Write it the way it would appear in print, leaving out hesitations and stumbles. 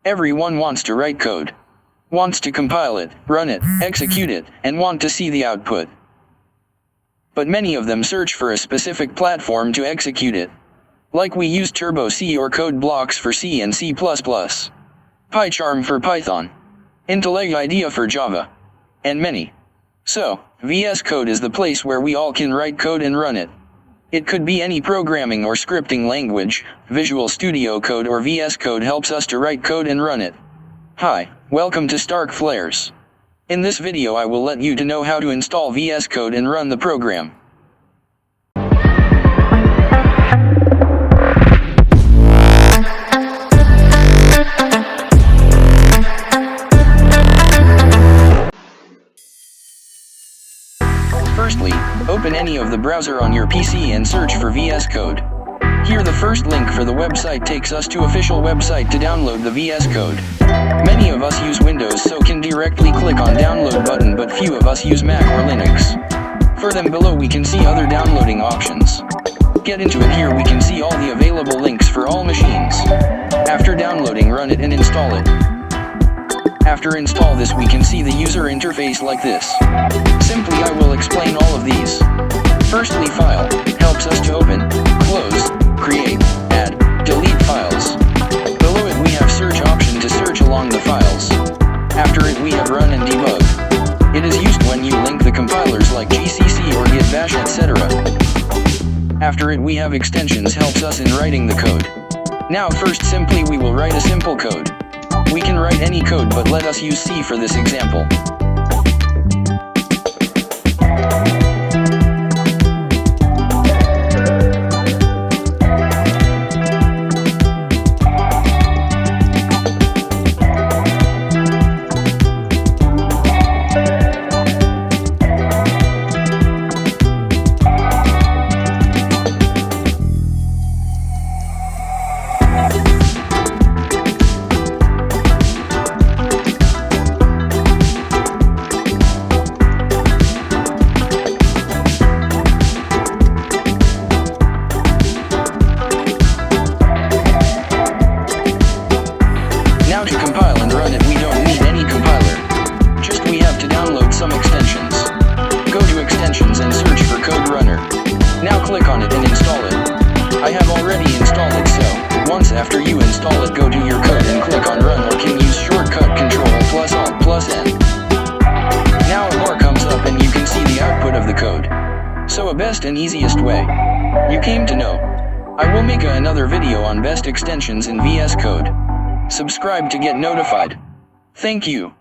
Everyone wants to write code. Wants to compile it, run it, execute it, and want to see the output. But many of them search for a specific platform to execute it. Like we use Turbo C or Code Blocks for C and C++, PyCharm for Python, IntelliJ IDEA for Java, and many. So, VS Code is the place where we all can write code and run it. It could be any programming or scripting language. Visual Studio Code or VS Code helps us to write code and run it. Hi, welcome to Stark Flares. In this video I will let you to know how to install VS Code and run the program. Firstly, open any of the browser on your PC and search for VS Code. Here the first link for the website takes us to official website to download the VS Code. Many of us use Windows so can directly click on download button, but few of us use Mac or Linux. For them below we can see other downloading options. Get into it. Here we can see all the available links for all machines. After downloading, run it and install it. After install this we can see the user interface like this. Simply I will explain all of these. Firstly, file helps us to open, close, create, add, delete files. Below it we have search option to search along the files. After it we have run and debug. It is used when you link the compilers like GCC or Git Bash, etc. After it we have extensions, helps us in writing the code. Now first simply we will write a simple code. We can write any code, but let us use C for this example. To compile and run it we don't need any compiler. Just we have to download some extensions. Go to extensions and search for Code Runner. Now click on it and install it. I have already installed it, so once after you install it go to your code and click on run, or can use shortcut Ctrl+Alt+N. Now a bar comes up and you can see the output of the code. So a best and easiest way you came to know. I will make another video on best extensions in VS Code. Subscribe to get notified. Thank you.